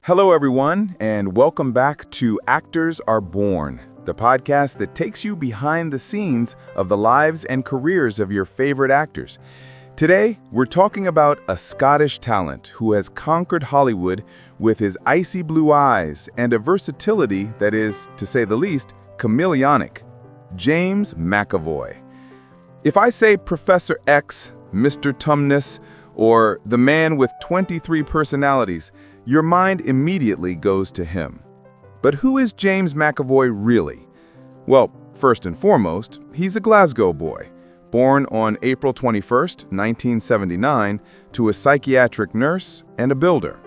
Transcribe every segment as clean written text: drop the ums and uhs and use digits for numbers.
Hello, everyone, and welcome back to Actors Are Born, the podcast that takes you behind the scenes of the lives and careers of your favorite actors. Today, we're talking about a Scottish talent who has conquered Hollywood with his icy blue eyes and a versatility that is, to say the least, chameleonic. James McAvoy. If I say Professor X, Mr. Tumnus, or the man with 23 personalities, your mind immediately goes to him. But who is James McAvoy really? Well, first and foremost, he's a Glasgow boy, born on April 21st, 1979, to a psychiatric nurse and a builder.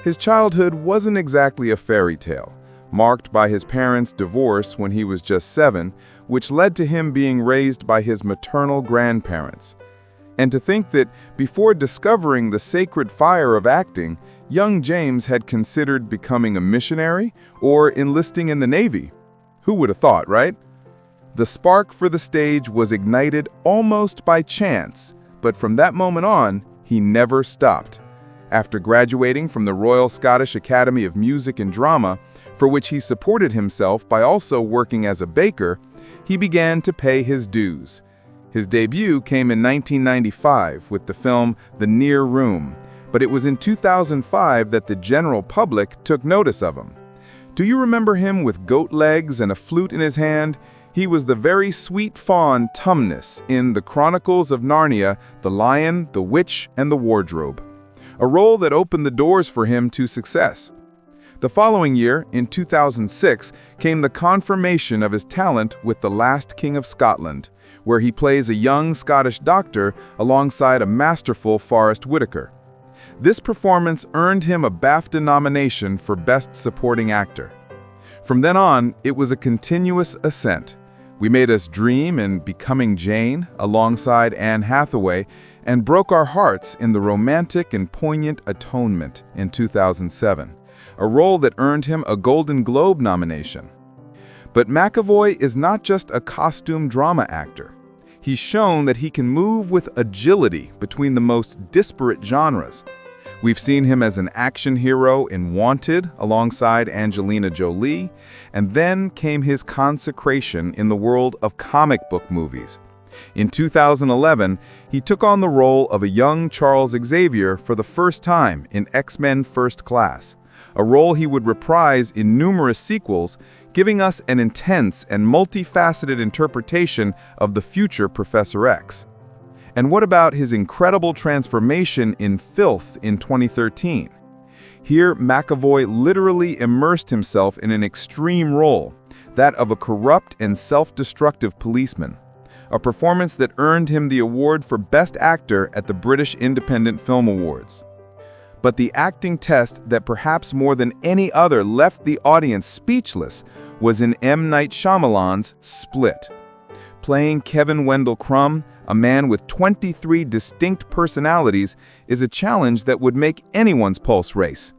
His childhood wasn't exactly a fairy tale, marked by his parents' divorce when he was just 7, which led to him being raised by his maternal grandparents. And to think that before discovering the sacred fire of acting, young James had considered becoming a missionary or enlisting in the Navy. Who would have thought, right? The spark for the stage was ignited almost by chance, but from that moment on, he never stopped. After graduating from the Royal Scottish Academy of Music and Drama, for which he supported himself by also working as a baker, he began to pay his dues. His debut came in 1995 with the film The Near Room, but it was in 2005 that the general public took notice of him. Do you remember him with goat legs and a flute in his hand? He was the very sweet fawn Tumnus in The Chronicles of Narnia, The Lion, the Witch, and the Wardrobe, a role that opened the doors for him to success. The following year, in 2006, came the confirmation of his talent with The Last King of Scotland, where he plays a young Scottish doctor alongside a masterful Forrest Whitaker. This performance earned him a BAFTA nomination for Best Supporting Actor. From then on, it was a continuous ascent. We Made Us Dream in Becoming Jane alongside Anne Hathaway, and broke our hearts in the romantic and poignant Atonement in 2007, a role that earned him a Golden Globe nomination. But McAvoy is not just a costume drama actor. He's shown that he can move with agility between the most disparate genres. We've seen him as an action hero in Wanted alongside Angelina Jolie, and then came his consecration in the world of comic book movies. In 2011, he took on the role of a young Charles Xavier for the first time in X-Men First Class, a role he would reprise in numerous sequels, giving us an intense and multifaceted interpretation of the future Professor X. And what about his incredible transformation in Filth in 2013? Here, McAvoy literally immersed himself in an extreme role, that of a corrupt and self-destructive policeman, a performance that earned him the award for Best Actor at the British Independent Film Awards. But the acting test that perhaps more than any other left the audience speechless was in M. Night Shyamalan's Split. Playing Kevin Wendell Crumb, a man with 23 distinct personalities, is a challenge that would make anyone's pulse race.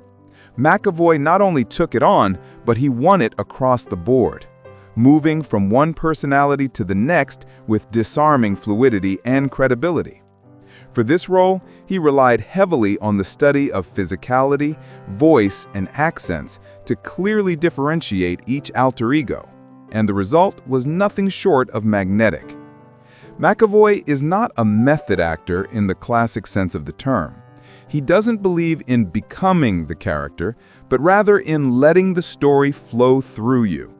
McAvoy not only took it on, but he won it across the board, moving from one personality to the next with disarming fluidity and credibility. For this role, he relied heavily on the study of physicality, voice, and accents to clearly differentiate each alter ego, and the result was nothing short of magnetic. McAvoy is not a method actor in the classic sense of the term. He doesn't believe in becoming the character, but rather in letting the story flow through you.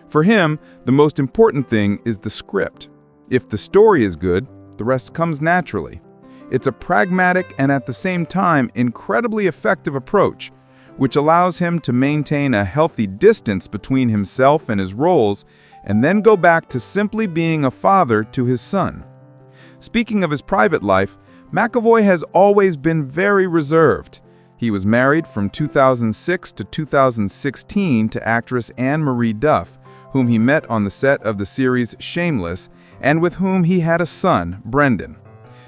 For him, the most important thing is the script. If the story is good, the rest comes naturally. It's a pragmatic and at the same time incredibly effective approach, which allows him to maintain a healthy distance between himself and his roles, and then go back to simply being a father to his son. Speaking of his private life, McAvoy has always been very reserved. He was married from 2006 to 2016 to actress Anne-Marie Duff, whom he met on the set of the series Shameless, and with whom he had a son, Brendan.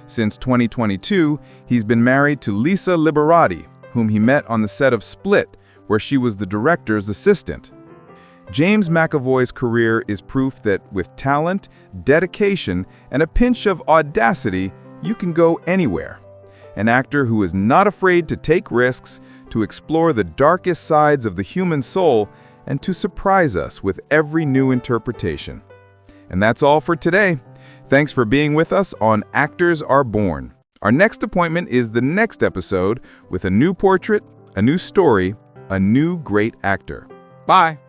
Since 2022, he's been married to Lisa Liberati, whom he met on the set of Split, where she was the director's assistant. James McAvoy's career is proof that with talent, dedication, and a pinch of audacity, you can go anywhere. an actor who is not afraid to take risks, to explore the darkest sides of the human soul, and to surprise us with every new interpretation. And that's all for today. Thanks for being with us on Actors Are Born. Our next appointment is the next episode with a new portrait, a new story, a new great actor. Bye!